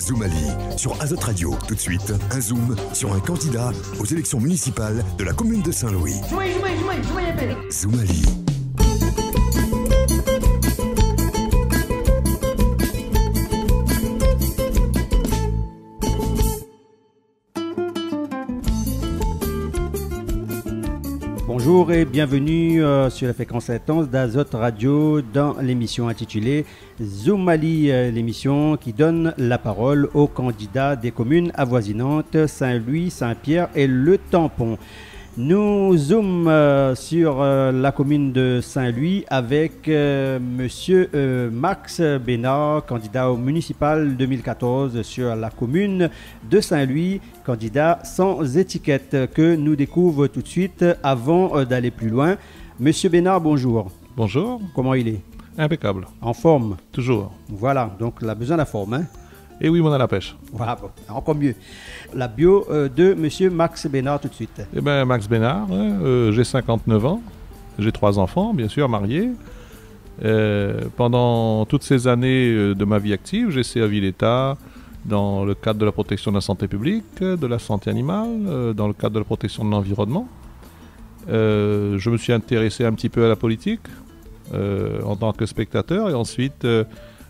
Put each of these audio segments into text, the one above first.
Zoomali sur Azote Radio. Tout de suite, un zoom sur un candidat aux élections municipales de la commune de Saint-Louis. Zoomali. Bonjour et bienvenue sur la fréquence intense d'Azote Radio dans l'émission intitulée Zoomali, l'émission qui donne la parole aux candidats des communes avoisinantes Saint-Louis, Saint-Pierre et Le Tampon. Nous zoomons sur la commune de Saint-Louis avec monsieur Max Bénard, candidat au municipal 2014 sur la commune de Saint-Louis, candidat sans étiquette que nous découvrons tout de suite avant d'aller plus loin. Monsieur Bénard, bonjour. Bonjour. Comment il est? Impeccable. En forme? Toujours. Voilà, donc il a besoin de la forme, hein? Et oui, on a la pêche. Voilà, bon, encore mieux. La bio de monsieur Max Bénard tout de suite. Eh bien, Max Bénard, j'ai 59 ans, j'ai 3 enfants, bien sûr, mariés. Pendant toutes ces années de ma vie active, j'ai servi l'État dans le cadre de la protection de la santé publique, de la santé animale, dans le cadre de la protection de l'environnement. Je me suis intéressé un petit peu à la politique en tant que spectateur et ensuite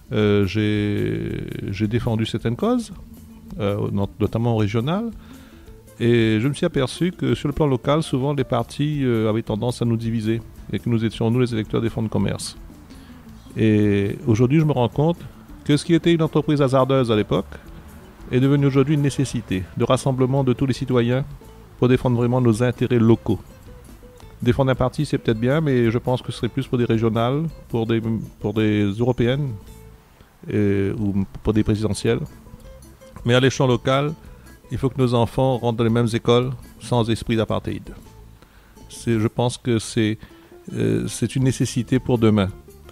j'ai défendu certaines causes, notamment régionales, et je me suis aperçu que sur le plan local, souvent les partis avaient tendance à nous diviser et que nous étions, nous les électeurs, des fonds de commerce. Et aujourd'hui, je me rends compte que ce qui était une entreprise hasardeuse à l'époque est devenu aujourd'hui une nécessité de rassemblement de tous les citoyens pour défendre vraiment nos intérêts locaux. Défendre un parti, c'est peut-être bien, mais je pense que ce serait plus pour des régionales, pour des européennes, ou pour des présidentielles. Mais à l'échelon local, il faut que nos enfants rentrent dans les mêmes écoles sans esprit d'apartheid. Je pense que c'est une nécessité pour demain.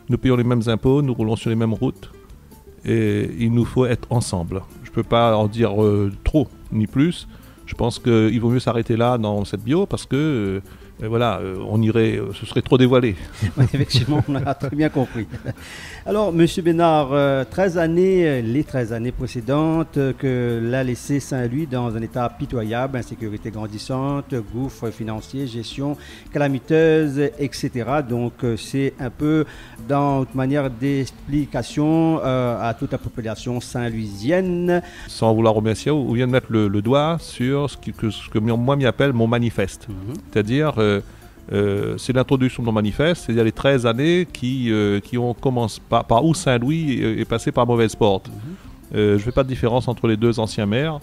Nous payons les mêmes impôts, nous roulons sur les mêmes routes et il nous faut être ensemble. Je ne peux pas en dire trop ni plus. Je pense qu'il vaut mieux s'arrêter là dans cette bio parce que voilà, ce serait trop dévoilé. Oui, effectivement, on a très bien compris. Alors, monsieur Bénard, les 13 années précédentes que l'a laissé Saint-Louis dans un état pitoyable, insécurité grandissante, gouffre financier, gestion calamiteuse, etc. Donc, c'est un peu dans une manière d'explication à toute la population saint-louisienne. Sans vouloir remercier, on vient de mettre le doigt sur ce que moi m'y appelle mon manifeste. C'est-à-dire c'est l'introduction de mon manifeste, c'est-à-dire les 13 années qui ont commencé par où Saint-Louis est passé par mauvaise porte. Je ne fais pas de différence entre les deux anciens maires,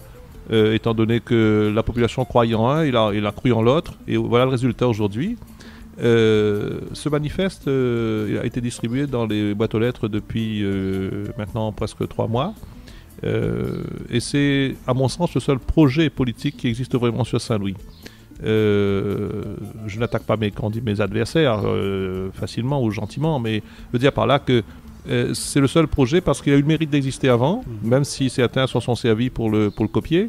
étant donné que la population croyait en un, il a cru en l'autre, et voilà le résultat aujourd'hui. Ce manifeste a été distribué dans les boîtes aux lettres depuis maintenant presque 3 mois. Et c'est, à mon sens, le seul projet politique qui existe vraiment sur Saint-Louis. Je n'attaque pas mes adversaires facilement ou gentiment, mais je veux dire par là que c'est le seul projet parce qu'il a eu le mérite d'exister avant, même si certains s'en sont servis pour le copier.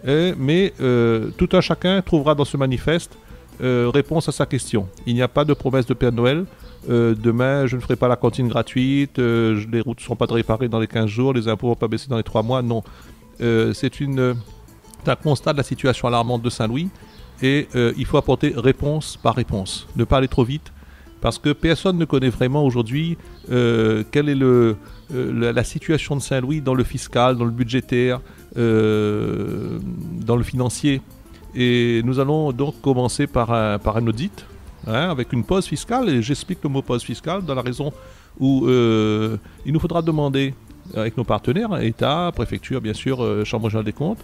Mais tout un chacun trouvera dans ce manifeste réponse à sa question. Il n'y a pas de promesse de Père Noël. Demain, je ne ferai pas la cantine gratuite, les routes ne seront pas réparées dans les 15 jours, les impôts ne vont pas baisser dans les 3 mois. Non. C'est un constat de la situation alarmante de Saint-Louis. Et il faut apporter réponse par réponse. Ne pas aller trop vite, parce que personne ne connaît vraiment aujourd'hui quelle est la situation de Saint-Louis dans le fiscal, dans le budgétaire, dans le financier. Et nous allons donc commencer par un audit, avec une pause fiscale. Et j'explique le mot pause fiscale dans la raison où il nous faudra demander avec nos partenaires, État, préfecture, bien sûr, Chambre régionale des comptes,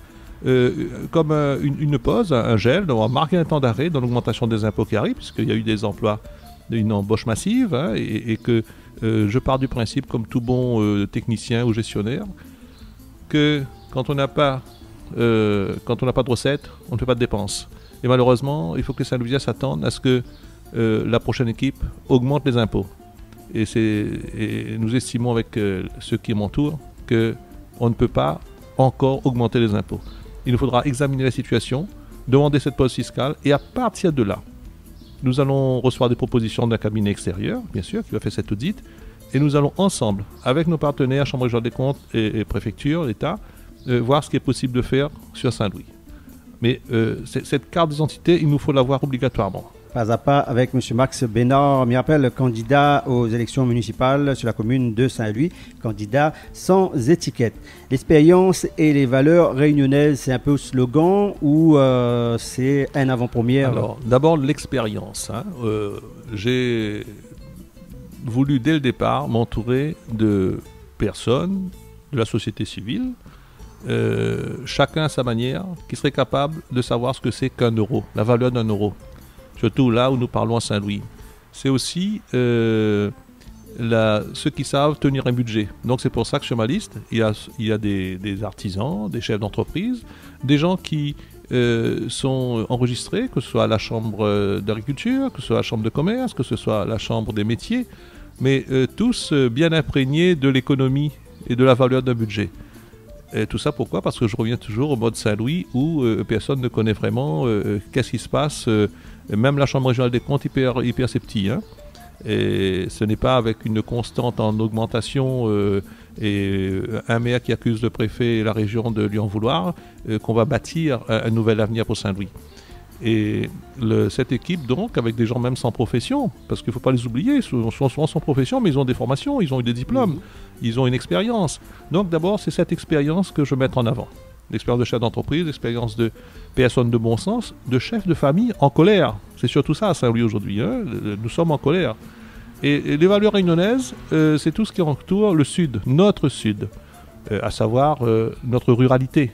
comme une pause, un gel, on va marquer un temps d'arrêt dans l'augmentation des impôts qui arrivent, puisqu'il y a eu des emplois, une embauche massive, et que je pars du principe, comme tout bon technicien ou gestionnaire, que quand on n'a pas de recettes, on ne fait pas de dépenses. Et malheureusement, il faut que les Saint-Louisiens s'attendent à ce que la prochaine équipe augmente les impôts. Et nous estimons avec ceux qui m'entourent qu'on ne peut pas encore augmenter les impôts. Il nous faudra examiner la situation, demander cette pause fiscale, et à partir de là, nous allons recevoir des propositions d'un cabinet extérieur, bien sûr, qui va faire cet audit, et nous allons ensemble, avec nos partenaires, Chambre régionale des comptes et préfecture, l'État, voir ce qui est possible de faire sur Saint-Louis. Mais cette carte d'identité, il nous faut l'avoir obligatoirement. Pas à pas avec M. Max Bénard, me rappelle, candidat aux élections municipales sur la commune de Saint-Louis, candidat sans étiquette. L'expérience et les valeurs réunionnaises, c'est un peu slogan ou c'est un avant-première? Alors, d'abord l'expérience. J'ai voulu dès le départ m'entourer de personnes de la société civile, chacun à sa manière, qui serait capable de savoir ce que c'est qu'un euro, la valeur d'un euro. Surtout là où nous parlons à Saint-Louis. C'est aussi ceux qui savent tenir un budget. Donc c'est pour ça que sur ma liste, il y a des artisans, des chefs d'entreprise, des gens qui sont enregistrés, que ce soit à la chambre d'agriculture, que ce soit à la chambre de commerce, que ce soit à la chambre des métiers, mais tous bien imprégnés de l'économie et de la valeur d'un budget. Et tout ça pourquoi? Parce que je reviens toujours au mode Saint-Louis où personne ne connaît vraiment qu'est-ce qui se passe. Même la Chambre régionale des comptes, hyper c'est petit. Et ce n'est pas avec une constante en augmentation et un maire qui accuse le préfet et la région de lui en vouloir qu'on va bâtir un nouvel avenir pour Saint-Louis. Et cette équipe, donc, avec des gens même sans profession, parce qu'il ne faut pas les oublier, ils sont souvent sans profession, mais ils ont des formations, ils ont eu des diplômes, ils ont une expérience. Donc d'abord, c'est cette expérience que je mets en avant. L'expérience de chef d'entreprise, l'expérience de personnes de bon sens, de chefs de famille en colère. C'est surtout ça à Saint-Louis aujourd'hui, nous sommes en colère. Et les valeurs réunionnaises, c'est tout ce qui entoure le sud, notre sud, à savoir notre ruralité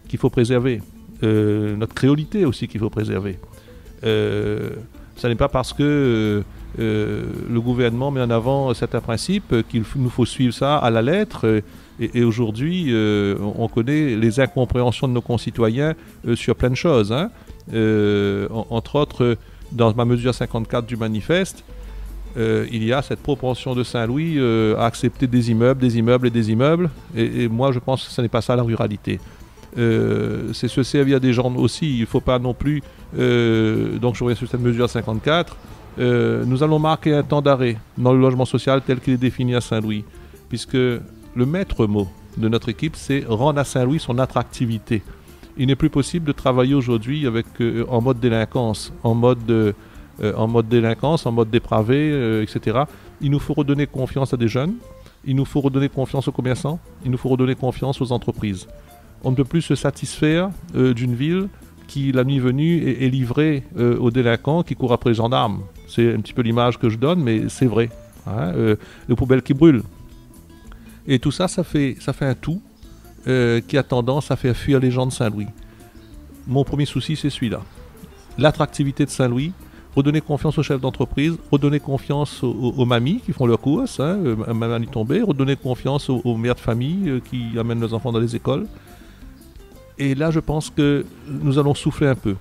qu'il faut préserver. Notre créolité aussi qu'il faut préserver. Ce n'est pas parce que le gouvernement met en avant certains principes qu'il nous faut suivre ça à la lettre. Et aujourd'hui, on connaît les incompréhensions de nos concitoyens sur plein de choses. Entre autres, dans ma mesure 54 du manifeste, il y a cette propension de Saint-Louis à accepter des immeubles. Et moi, je pense que ce n'est pas ça la ruralité. C'est se servir des gens aussi. Il ne faut pas non plus... donc je reviens sur cette mesure 54. Nous allons marquer un temps d'arrêt dans le logement social tel qu'il est défini à Saint-Louis. Puisque le maître mot de notre équipe, c'est rendre à Saint-Louis son attractivité. Il n'est plus possible de travailler aujourd'hui en mode délinquance, en mode dépravé, etc. Il nous faut redonner confiance à des jeunes. Il nous faut redonner confiance aux commerçants. Il nous faut redonner confiance aux entreprises. On ne peut plus se satisfaire d'une ville qui, la nuit venue, est livrée aux délinquants qui courent après les gendarmes. C'est un petit peu l'image que je donne, mais c'est vrai. Les poubelles qui brûlent. Et tout ça, ça fait un tout qui a tendance à faire fuir les gens de Saint-Louis. Mon premier souci, c'est celui-là. L'attractivité de Saint-Louis, redonner confiance aux chefs d'entreprise, redonner confiance aux mamies qui font leurs courses, mamie tombée, redonner confiance aux mères de famille qui amènent leurs enfants dans les écoles. Et là, je pense que nous allons souffler un peu.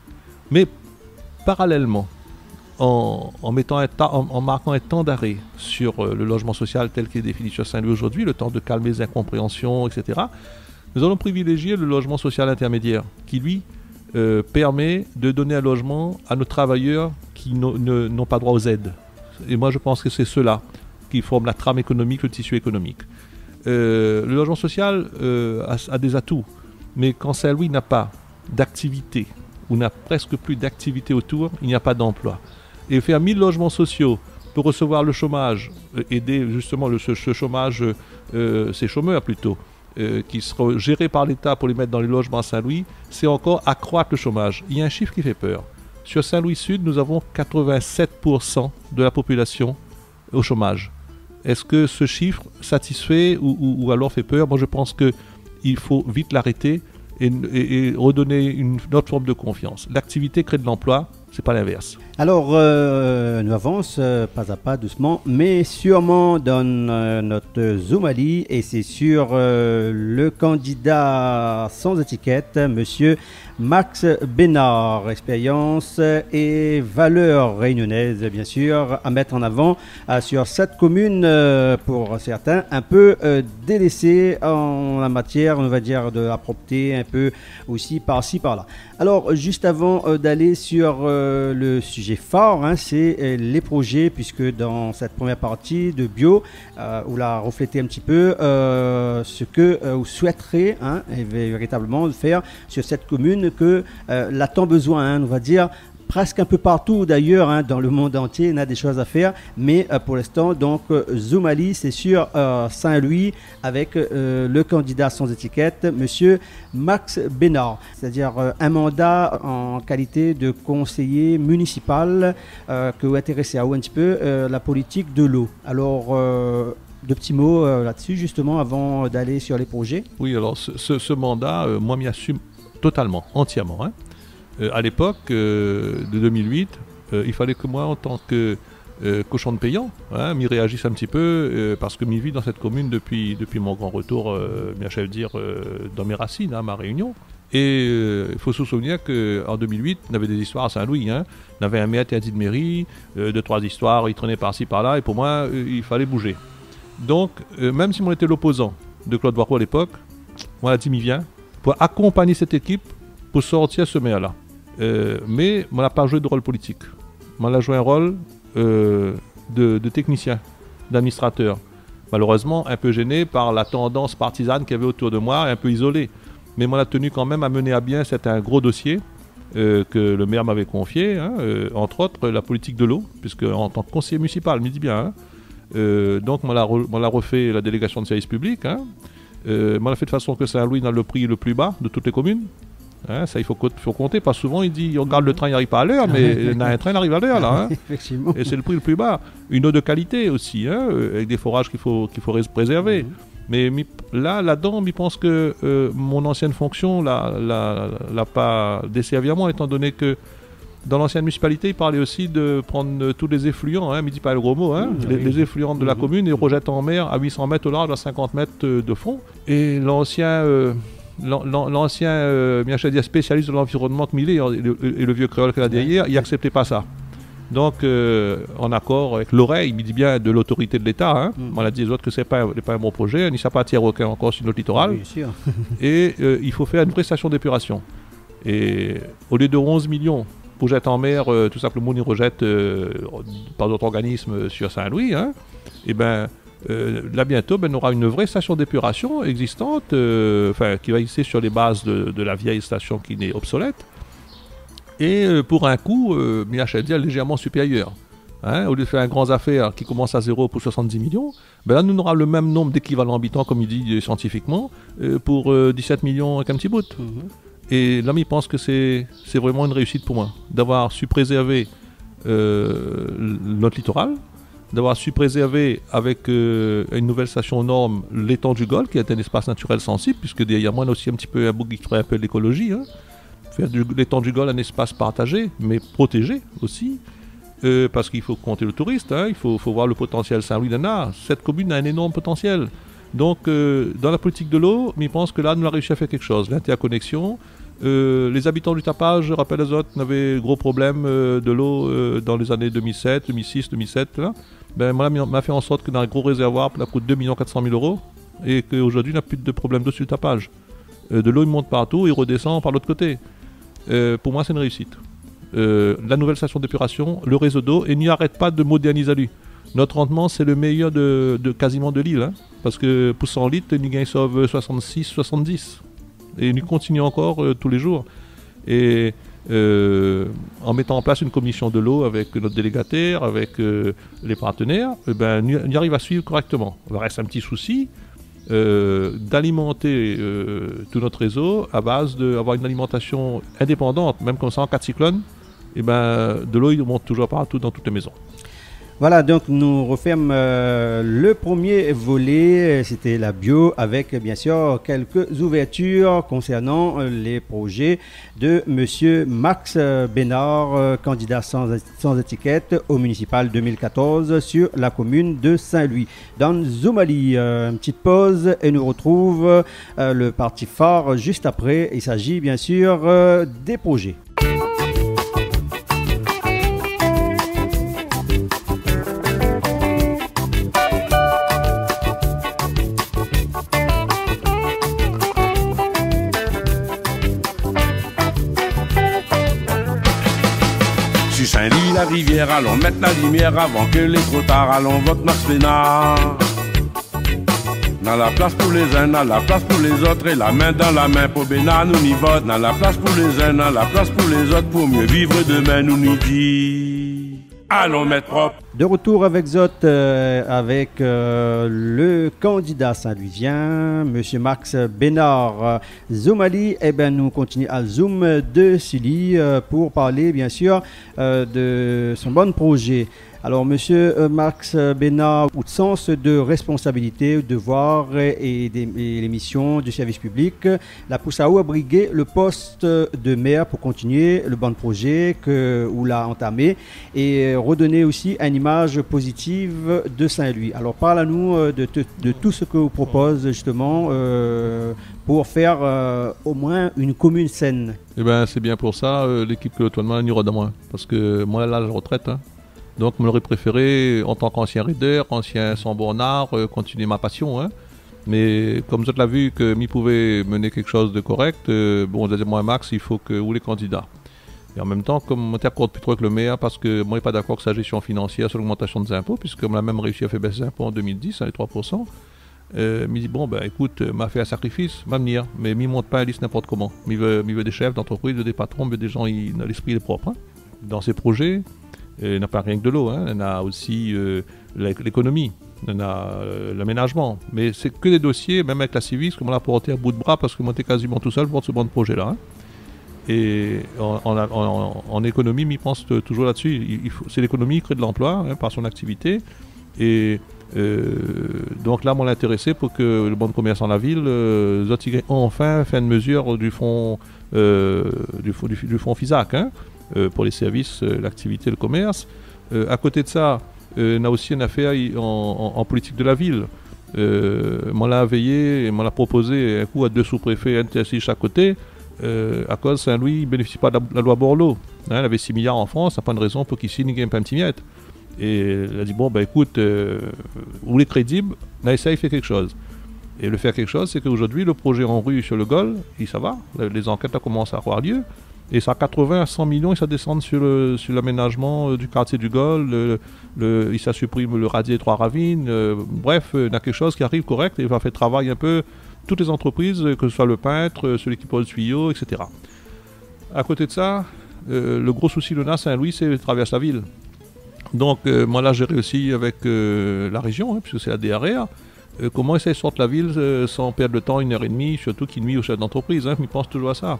Mais parallèlement, en marquant un temps d'arrêt sur le logement social tel qu'il est défini sur Saint-Louis aujourd'hui, le temps de calmer les incompréhensions, etc., nous allons privilégier le logement social intermédiaire, qui lui permet de donner un logement à nos travailleurs qui n'ont pas droit aux aides. Et moi, je pense que c'est ceux-là qui forment la trame économique, le tissu économique. Le logement social a des atouts. Mais quand Saint-Louis n'a pas d'activité, ou n'a presque plus d'activité autour, il n'y a pas d'emploi. Et faire 1000 logements sociaux pour recevoir le chômage, aider justement ce chômage, ces chômeurs plutôt, qui seront gérés par l'État pour les mettre dans les logements à Saint-Louis, c'est encore accroître le chômage. Il y a un chiffre qui fait peur. Sur Saint-Louis-Sud, nous avons 87% de la population au chômage. Est-ce que ce chiffre satisfait ou alors fait peur? Moi, je pense qu'il faut vite l'arrêter et redonner une autre forme de confiance. L'activité crée de l'emploi, c'est pas l'inverse. Alors, nous avançons pas à pas, doucement, mais sûrement dans notre Zoomali, et c'est sur le candidat sans étiquette, monsieur Max Bénard, expérience et valeurs réunionnaises, bien sûr, à mettre en avant sur cette commune, pour certains, un peu délaissée en la matière, on va dire, de la propreté, un peu aussi par-ci, par-là. Alors, juste avant d'aller sur le sujet phare, hein, c'est les projets, puisque dans cette première partie de bio, où l'a reflété un petit peu ce que vous souhaiterez, hein, véritablement faire sur cette commune que l'a tant besoin, hein, on va dire. Presque un peu partout d'ailleurs, hein, dans le monde entier, on a des choses à faire. Mais pour l'instant, donc, Zoomali, c'est sur Saint-Louis avec le candidat sans étiquette, monsieur Max Bénard. C'est-à-dire un mandat en qualité de conseiller municipal que vous intéressez à un petit peu la politique de l'eau. Alors, deux petits mots là-dessus, justement, avant d'aller sur les projets. Oui, alors ce mandat, moi, m'y assume totalement, entièrement, hein. À l'époque de 2008, il fallait que moi, en tant que cochon de payant, hein, m'y réagisse un petit peu, parce que m'y vis dans cette commune depuis mon grand retour, bien je vais dire, dans mes racines, hein, ma Réunion. Et il faut se souvenir qu'en 2008, on avait des histoires à Saint-Louis. Hein. On avait un maire interdit de mairie, deux, trois histoires, il traînait par-ci, par-là, et pour moi, il fallait bouger. Donc, même si on était l'opposant de Claude Boireau à l'époque, moi, la dit m'y vient, pour accompagner cette équipe pour sortir ce maire-là. Mais on n'a pas joué de rôle politique. On a joué un rôle de technicien, d'administrateur. Malheureusement, un peu gêné par la tendance partisane qu'il y avait autour de moi, un peu isolé. Mais on a tenu quand même à mener à bien, c'est un gros dossier que le maire m'avait confié, hein, entre autres la politique de l'eau, puisque en tant que conseiller municipal, me dit bien, hein, donc on a refait la délégation de service public, hein, on a fait de façon que Saint-Louis a le prix le plus bas de toutes les communes. Hein, ça, il faut compter, parce que souvent il dit on regarde le train, il n'arrive pas à l'heure, mais un train arrive à l'heure là. Hein. Effectivement. Et c'est le prix le plus bas. Une eau de qualité aussi, hein, avec des forages qu'il faut préserver. Mais là-dedans, je pense que mon ancienne fonction l'a pas desservi à moi, étant donné que dans l'ancienne municipalité, il parlait aussi de prendre tous les effluents, hein, mais il dit pas le gros mot, hein, les effluents de la commune et rejette en mer à 800 mètres au large, à 50 mètres de fond. Et l'ancien spécialiste de l'environnement que Millet et le vieux créole qu'il a derrière, il n'acceptait pas ça. Donc, en accord avec l'oreille, il me dit bien de l'autorité de l'État, hein, on a dit aux autres que ce n'est pas un bon projet, ni ça pas attirer aucun encore sur notre littoral. Bien sûr. Et il faut faire une vraie station d'épuration. Et au lieu de 11 millions pour jeter en mer, tout simplement, on rejette par d'autres organismes sur Saint-Louis, hein, et ben. Là bientôt, on aura une vraie station d'épuration existante, qui va exister sur les bases de la vieille station qui est obsolète, et pour un coût, légèrement supérieur. Hein, au lieu de faire un grand affaire qui commence à 0 pour 70 millions, ben là, nous aurons le même nombre d'équivalents habitants, comme il dit scientifiquement, pour 17 millions avec un petit bout. Et là, il pense que c'est vraiment une réussite pour moi, d'avoir su préserver notre littoral, d'avoir su préserver avec une nouvelle station aux normes l'étang du Golfe, qui est un espace naturel sensible, puisque derrière moi, on a aussi un petit peu un bout qui ferait un peu l'écologie. Hein. Faire l'étang du Golfe un espace partagé, mais protégé aussi, parce qu'il faut compter le touriste, hein, il faut voir le potentiel Saint-Louis-d'Anna. Cette commune a un énorme potentiel. Donc, dans la politique de l'eau, je pense que là, nous avons réussi à faire quelque chose. L'interconnexion, les habitants du tapage, je rappelle les autres, n'avaient gros problèmes de l'eau dans les années 2007, 2006, 2007, là. Ben, moi, on a fait en sorte que dans un gros réservoir, ça coûte 2 400 000 € et qu'aujourd'hui, on n'a plus de problème d'eau sur le tapage. De l'eau, il monte partout, il redescend par l'autre côté. Pour moi, c'est une réussite. La nouvelle station d'épuration, le réseau d'eau, et n'y arrête pas de moderniser lui. Notre rendement, c'est le meilleur quasiment de l'île, hein, parce que pour 100 litres, nous gagnons sauve 66, 70. Et nous continuons encore tous les jours. Et en mettant en place une commission de l'eau avec notre délégataire, avec les partenaires, on y arrive à suivre correctement. Il reste un petit souci d'alimenter tout notre réseau à base d'avoir une alimentation indépendante, même comme ça en cas de cyclone, de l'eau il monte toujours partout dans toutes les maisons. Voilà, donc nous refermons le premier volet, c'était la bio, avec bien sûr quelques ouvertures concernant les projets de monsieur Max Bénard, candidat sans étiquette au municipal 2014 sur la commune de Saint-Louis. Dans Zoomali, une petite pause et nous retrouve le parti phare juste après. Il s'agit bien sûr des projets. Saint-Ly, la rivière, allons mettre la lumière avant que les trop tard, allons vote Max Bénard. Dans la place pour les uns, dans la place pour les autres, et la main dans la main pour Bénard, nous n'y vote. Dans la place pour les uns, dans la place pour les autres, pour mieux vivre demain, nous n'y dit. Allons mettre propre. De retour avec Zot, avec le candidat saint-louisien, M. Max Bénard. Zoomali, eh ben, nous continuons à Zoom de Silly pour parler bien sûr de son bon projet. Alors, Monsieur Max Bénard, au sens de responsabilité, devoir et les missions du service public, la Poussaou a brigué le poste de maire pour continuer le bon projet que vous l'a entamé et redonner aussi une image positive de Saint-Louis. Alors, parle-nous de tout ce que vous propose justement pour faire au moins une commune saine. Eh bien, c'est bien pour ça, l'équipe que toi il y aura de moins. Parce que moi, là, je retraite. Donc, je l'aurais préféré, en tant qu'ancien raider, ancien sans-bornard, continuer ma passion. Mais comme vous l'avez vu, que m'y pouvait mener quelque chose de correct, bon, moi, Max, il faut que vous les candidats. Et en même temps, comme on t'accorde plus trop avec le maire, parce que moi, je suis pas d'accord avec sa gestion financière sur l'augmentation des impôts, puisque on a même réussi à faire baisser les impôts en 2010, les 3%. Il dit, bon, ben écoute, m'a fait un sacrifice, m'a venir, mais m'y monte pas un liste n'importe comment. Il veut des chefs d'entreprise, des patrons, mais des gens, l'esprit est propre. Dans ses projets, il n'a pas rien que de l'eau, il a aussi l'économie, il a l'aménagement. Mais c'est que des dossiers, même avec la Civis, qu'on l'a porté à bout de bras parce que moi j'étais quasiment tout seul pour ce bon projet-là. Et en économie, il pense toujours là-dessus. C'est l'économie qui crée de l'emploi par son activité. Et donc là, on l'a intéressé pour que le bon de commerce en la ville enfin fait une mesure du fonds FISAC. Pour les services, l'activité, le commerce. À côté de ça, on a aussi une affaire en politique de la ville. On l'a veillé et on l'a proposé un coup à 2 sous-préfets, un de chaque côté, à cause Saint-Louis ne bénéficie pas de la loi Borloo. Il avait 6 milliards en France, ça n'a pas de raison pour qu'il signe pas un petit miette. Et il a dit, bon, ben écoute, vous voulez crédible, on essaye de faire quelque chose. Et le faire quelque chose, c'est qu'aujourd'hui, le projet en rue sur le Gol, ça va, les enquêtes commencent à avoir lieu. Et ça a 80 à 100 millions et ça descend sur l'aménagement du quartier du Gol, il ça supprime le radier 3 ravines, bref, il y a quelque chose qui arrive correct et il va faire travailler un peu toutes les entreprises, que ce soit le peintre, celui qui pose le tuyau, etc. À côté de ça, le gros souci de Saint-Louis, c'est traverse la ville. Donc moi là j'ai réussi avec la région, puisque c'est la DRR, comment essayer de sortir la ville sans perdre de temps, 1h30, surtout qui nuit aux chefs d'entreprise, ils pensent toujours à ça.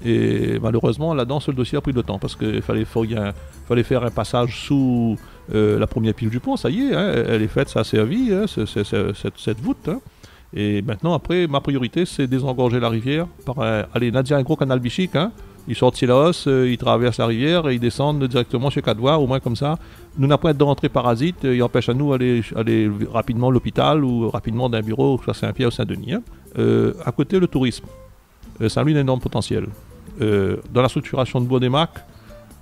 Et malheureusement, là-dedans, ce dossier a pris du temps parce qu'il fallait faire un passage sous la première pile du pont. Ça y est, elle est faite, ça a servi, cette voûte. Et maintenant, après, ma priorité, c'est désengorger la rivière par Nadia, un gros canal bichique. Ils sortent de la hausse, ils traversent la rivière et ils descendent directement chez Cadoir, au moins comme ça. Nous n'avons pas d'entrée parasite, il empêche à nous aller rapidement à l'hôpital ou rapidement d'un bureau, soit Saint-Pierre ou Saint-Denis. À côté, le tourisme. Saint-Louis a un énorme potentiel. Dans la structuration de Bois des Macs,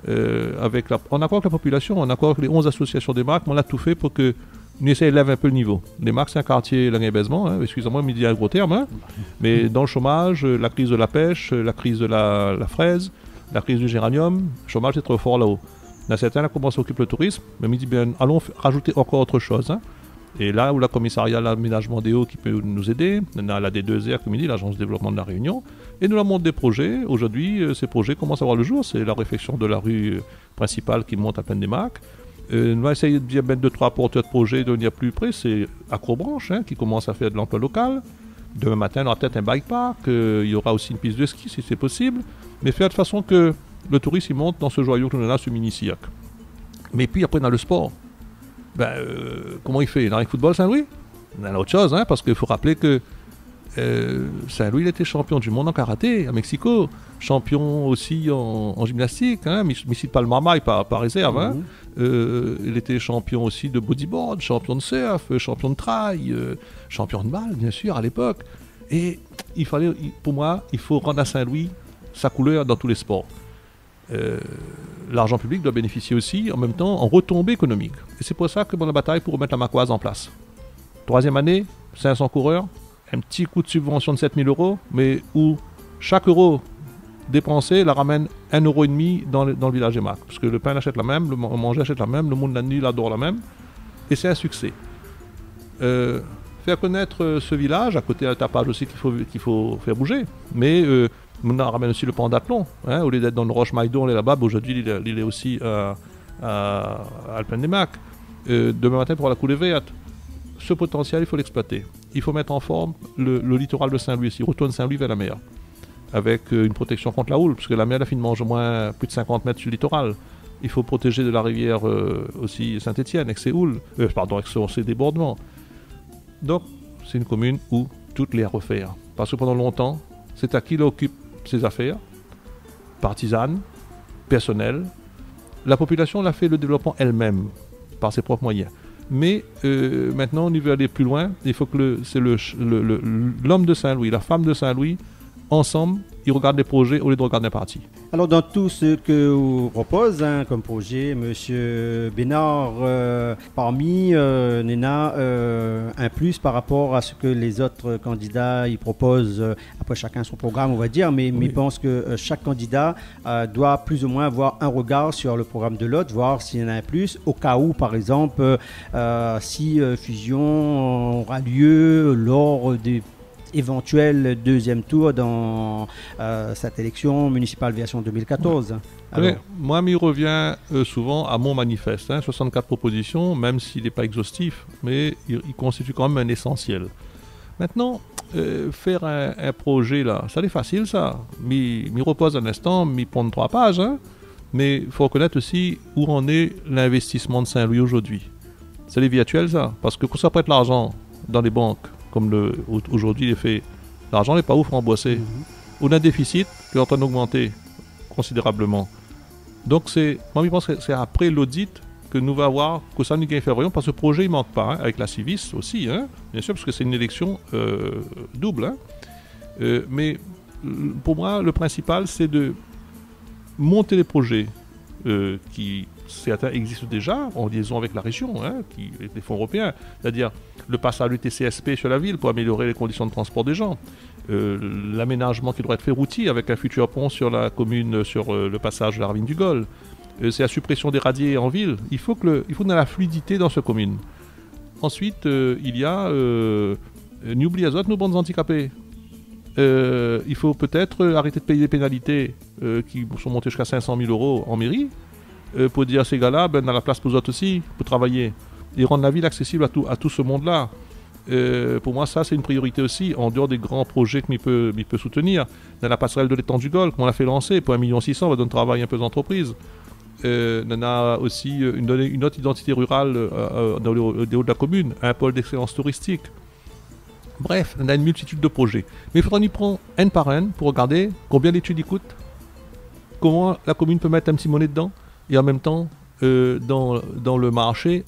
en accord avec la population, en accord avec les 11 associations des Macs, on a tout fait pour que nous essayions d'élever un peu le niveau. Les Macs, c'est un quartier languin-baisement, excusez-moi, il me dit un gros terme, mais dans le chômage, la crise de la pêche, la crise de la fraise, la crise du géranium, le chômage est trop fort là-haut. Il y a certains qui commencent à s'occuper le tourisme, mais il me dit bien, allons rajouter encore autre chose. Et là où la commissariat à l'aménagement des Hauts qui peut nous aider, on a la D2R, comme il dit, l'agence de développement de la Réunion, et nous avons des projets. Aujourd'hui, ces projets commencent à voir le jour. C'est la réfection de la rue principale qui monte à Plaine des Macs. On va essayer de mettre 2-3 porteurs de projets de venir plus près. C'est Acrobranche qui commence à faire de l'emploi local. Demain matin, on aura peut-être un bike park. Il y aura aussi une piste de ski si c'est possible. Mais faire de façon que le tourisme monte dans ce joyau que nous avons sur Mini-Siac. Mais puis après, on a le sport. Comment il fait? Il a un football Saint-Louis? On a autre chose, parce qu'il faut rappeler que Saint-Louis il était champion du monde en karaté à Mexico, champion aussi en gymnastique, mais je ne cite pas le marmaille par réserve. Il était champion aussi de bodyboard, champion de surf, champion de trail, champion de balle bien sûr à l'époque. Et pour moi, il faut rendre à Saint-Louis sa couleur dans tous les sports. L'argent public doit bénéficier aussi en même temps en retombées économiques. Et c'est pour ça que la bataille pour remettre la Macoise en place. 3e année, 500 coureurs, un petit coup de subvention de 7 000 €, mais où chaque euro dépensée, la ramène 1,5 € dans le village des Macs. Parce que le pain achète la même, le manger achète la même, le monde de la nuit l'adore la même. Et c'est un succès. Faire connaître ce village, à côté d'un tapage aussi qu'il faut faire bouger. Mais on ramène aussi le pendathlon. Au lieu d'être dans le Roche-Maïdon, on est là-bas. Aujourd'hui, il est aussi à Alpin des Macs. Demain matin, pour la coulée verte. Ce potentiel, il faut l'exploiter. Il faut mettre en forme le littoral de Saint-Louis ici. Retourne Saint-Louis vers la mer. Avec une protection contre la houle. Parce que la mer, la mange au moins plus de 50 mètres sur le littoral. Il faut protéger de la rivière aussi Saint-Étienne avec ses houles. Avec ses débordements. Donc, c'est une commune où tout est à refaire. Parce que pendant longtemps, c'est à qui occupe ses affaires, partisanes, personnelles. La population l'a fait le développement elle-même, par ses propres moyens. Mais maintenant, on veut aller plus loin. Il faut que c'est l'homme de Saint-Louis, la femme de Saint-Louis, ensemble, ils regardent les projets au lieu de regarder un parti. Alors, dans tout ce que vous propose comme projet, M. Bénard, parmi Nena, un plus par rapport à ce que les autres candidats ils proposent, après chacun son programme, on va dire, mais je pense que chaque candidat doit plus ou moins avoir un regard sur le programme de l'autre, voir s'il y en a un plus, au cas où, par exemple, si fusion aura lieu lors des éventuel deuxième tour dans cette élection municipale version 2014. Alors, moi, il revient souvent à mon manifeste, 64 propositions, même s'il n'est pas exhaustif, mais il constitue quand même un essentiel. Maintenant, faire un projet là, ça c'est facile ça. Il repose un instant, il prend 3 pages, mais il faut reconnaître aussi où en est l'investissement de Saint-Louis aujourd'hui. C'est les virtuels ça, parce que quand ça prête l'argent dans les banques, comme aujourd'hui il est fait, l'argent n'est pas ouf rembourser. On a un déficit qui est en train d'augmenter considérablement. Donc moi je pense que c'est après l'audit que nous va voir que ça nous gagne faire parce que le projet il manque pas, avec la Civis aussi, bien sûr, parce que c'est une élection double. Mais pour moi le principal c'est de monter les projets qui certains existent déjà en liaison avec la région, avec les fonds européens, c'est-à-dire le passage du TCSP sur la ville pour améliorer les conditions de transport des gens, l'aménagement qui doit être fait routier avec un futur pont sur la commune, sur le passage de la ravine du Gol, c'est la suppression des radiers en ville. Il faut de la fluidité dans cette commune. Ensuite, il y a n'oubliez pas nos bandes handicapées. Il faut peut-être arrêter de payer des pénalités qui sont montées jusqu'à 500 000 € en mairie pour dire à ces gars-là, on a la place pour eux autres aussi, pour travailler et rendre la ville accessible à tout ce monde-là. Pour moi, ça, c'est une priorité aussi, en dehors des grands projets que m'y peut soutenir. Dans la passerelle de l'étang du Gol, qu'on a fait lancer pour 1 600 000, on va donner travail un peu aux entreprises. On a aussi une autre identité rurale dans le haut de la commune, un pôle d'excellence touristique. Bref, on a une multitude de projets. Mais il faudra y prendre un par un pour regarder combien l'étude y coûte, comment la commune peut mettre un petit monnaie dedans, et en même temps, dans le marché,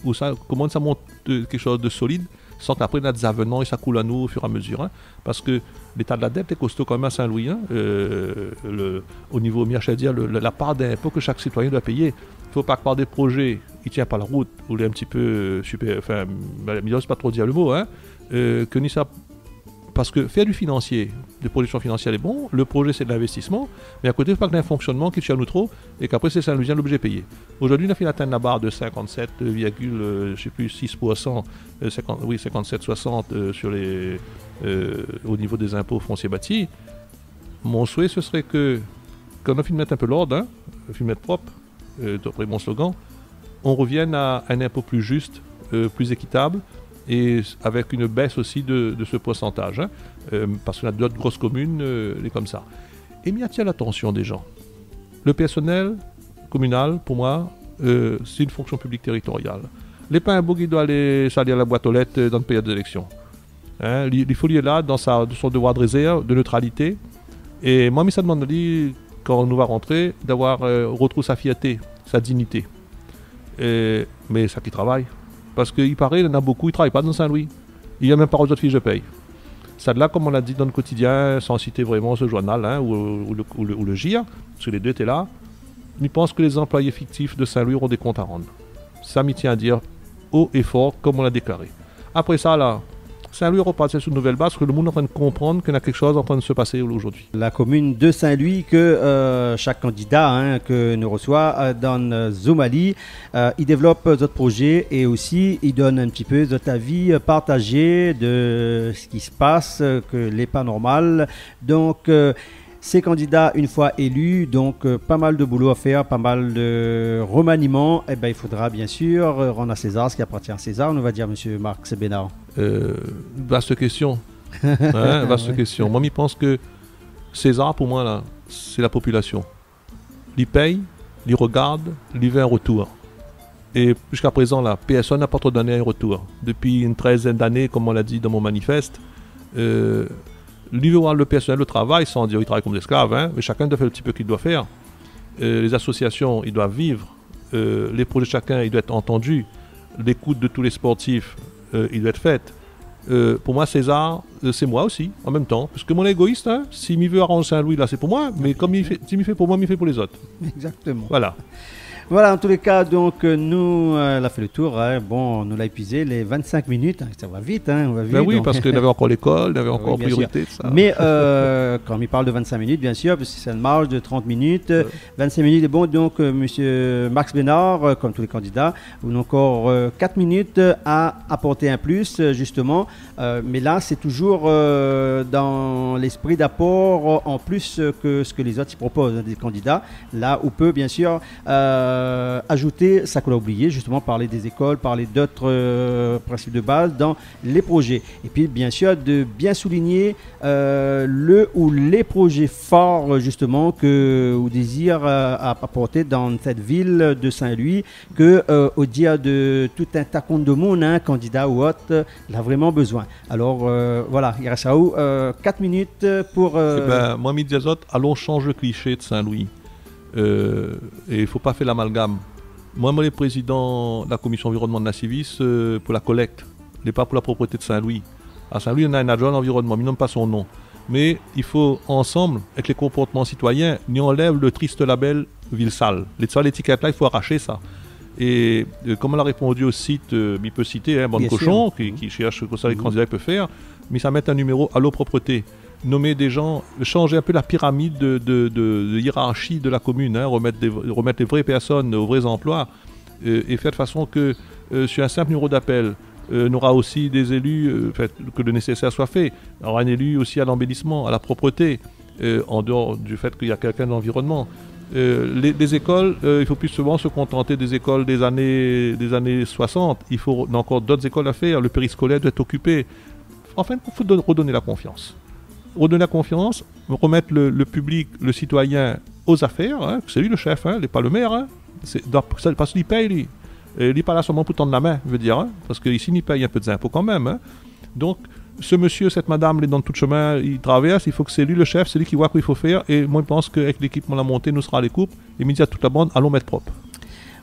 comment ça monte quelque chose de solide, sans qu'après on a des avenants et ça coule à nous au fur et à mesure. Parce que l'état de la dette est costaud quand même à Saint-Louis. Au niveau miachadien, la part d'impôt que chaque citoyen doit payer. Il ne faut pas que par des projets, il ne tient pas la route, ou il est un petit peu super. Enfin, il n'ose pas trop dire le mot, que ni ça. Parce que faire du financier, de production financière est bon, le projet c'est de l'investissement, mais à côté, il ne faut pas qu'il y ait un fonctionnement qui tient nous trop et qu'après c'est Saint-Louisien l'objet payé. Aujourd'hui, on a fait atteindre la barre de 57,6%, 57,60 sur au niveau des impôts fonciers bâtis. Mon souhait, ce serait que, quand on a fini de mettre un peu l'ordre, fini de mettre propre, d'après mon slogan, on revienne à un impôt plus juste, plus équitable, et avec une baisse aussi de ce pourcentage, parce qu'on a d'autres grosses communes comme ça. Et m'y attire l'attention des gens. Le personnel communal, pour moi, c'est une fonction publique territoriale. Les pas un beau qui doit aller salir la boîte aux lettres dans une période d'élection. Il faut lier là dans son devoir de réserve, de neutralité. Et moi, ça demande quand on nous va rentrer, d'avoir retrouvé sa fierté, sa dignité. Mais ça qui travaille. Parce qu'il paraît, il y en a beaucoup, ils ne travaillent pas dans Saint-Louis. Il n'y a même pas aux autres fiches de paye. Ça de là, comme on l'a dit dans le quotidien, sans citer vraiment ce journal ou le GIR, parce que les deux étaient là, je pense que les employés fictifs de Saint-Louis auront des comptes à rendre. Ça m'y tient à dire haut et fort, comme on l'a déclaré. Après ça, là, Saint-Louis repartir sur une nouvelle base, parce que le monde est en train de comprendre qu'il y a quelque chose en train de se passer aujourd'hui. La commune de Saint-Louis, que chaque candidat que nous reçoit dans Zoomali, il développe d'autres projets et aussi il donne un petit peu d'autres avis partagés de ce qui se passe, que n'est pas normal. Donc, ces candidats, une fois élus, donc pas mal de boulot à faire, pas mal de remaniements. Eh ben, il faudra bien sûr rendre à César ce qui appartient à César, on va dire, M. Marx Bénard. Vaste question. Vaste question. Moi, je pense que César, pour moi, là, c'est la population. Il paye, il regarde, il veut un retour. Et jusqu'à présent, là, personne n'a pas trop donné un retour. Depuis une 13aine d'années, comme on l'a dit dans mon manifeste, lui veut voir le personnel le travail, sans dire qu'il travaille comme des esclaves, mais chacun doit faire le petit peu qu'il doit faire. Les associations, ils doivent vivre. Les projets de chacun, ils doivent être entendus. L'écoute de tous les sportifs, il doit être faite. Pour moi, César, c'est moi aussi, en même temps. Parce que mon égoïste, s'il m'y veut arranger Saint-Louis, là, c'est pour moi. Mais comme s'il m'y fait pour moi, il m'y fait pour les autres. Exactement. Voilà. Voilà, en tous les cas, donc nous, on a fait le tour. Bon, nous l'a épuisé les 25 minutes. Ça va vite, on va vite. Ben oui, donc. parce qu'il y avait encore l'école, il y avait encore priorité. Ça. Mais quand il parle de 25 minutes, bien sûr, parce que c'est une marge de 30 minutes. 25 minutes est bon. Donc, M. Max Bénard, comme tous les candidats, on a encore 4 minutes à apporter un plus, justement. Mais là, c'est toujours dans l'esprit d'apport en plus que ce que les autres y proposent, des candidats. Là, on peut, bien sûr, ajouter ça qu'on a oublié, justement parler des écoles, parler d'autres principes de base dans les projets. Et puis bien sûr de bien souligner le ou les projets forts justement que vous désire apporter dans cette ville de Saint-Louis, que au dire de tout un tas de monde, candidat ou autre, il a vraiment besoin. Alors voilà, il reste à où 4 minutes pour... moi, mes autres, allons changer le cliché de Saint-Louis. Et il ne faut pas faire l'amalgame. Moi, je suis président de la commission environnement de la Civis pour la collecte, et pas pour la propreté de Saint-Louis. À Saint-Louis, on a un adjoint à l'environnement, mais il nomme pas son nom. Mais il faut, ensemble, avec les comportements citoyens, nous enlève le triste label ville sale. L'étiquette là, il faut arracher ça. Et comme on a répondu au site, il peut citer Bonne Cochon, qui cherche que ça les candidats peuvent faire, mais ça met un numéro à l'eau propreté. Nommer des gens, changer un peu la pyramide de hiérarchie de la commune, remettre les vraies personnes aux vrais emplois et faire de façon que sur un simple numéro d'appel, on aura aussi des élus, que le nécessaire soit fait. On aura un élu aussi à l'embellissement, à la propreté, en dehors du fait qu'il y a quelqu'un de l'environnement. Les écoles, il faut plus souvent se contenter des écoles des années 60. Il faut encore d'autres écoles à faire. Le périscolaire doit être occupé. Enfin, il faut redonner la confiance. Redonner la confiance, remettre le public, le citoyen aux affaires. C'est lui le chef, il n'est pas le maire. Parce qu'il paye, lui. Il n'est pas là seulement pour tendre la main, je veux dire. Parce qu'ici, il paye un peu d'impôts quand même. Donc, ce monsieur, cette madame, il est dans tout le chemin, il traverse, il faut que c'est lui le chef, c'est lui qui voit quoi il faut faire. Et moi, je pense qu'avec l'équipe qu'on a montée, nous sera à l'écoute. Et me dit à toute la bande, allons mettre propre.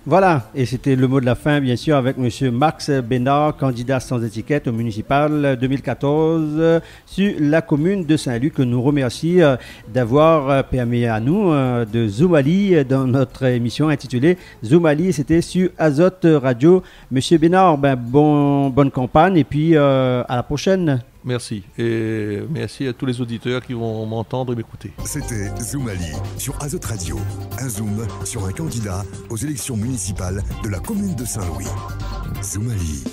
Voilà, et c'était le mot de la fin, bien sûr, avec M. Max Bénard, candidat sans étiquette au municipal 2014 sur la commune de Saint-Luc, que nous remercie d'avoir permis à nous de Zoomali dans notre émission intitulée Zoomali. C'était sur Azote Radio. M. Bénard, bonne campagne et puis à la prochaine. Merci. Et merci à tous les auditeurs qui vont m'entendre et m'écouter. C'était Zoomali sur Azote Radio. Un zoom sur un candidat aux élections municipales de la commune de Saint-Louis. Zoomali.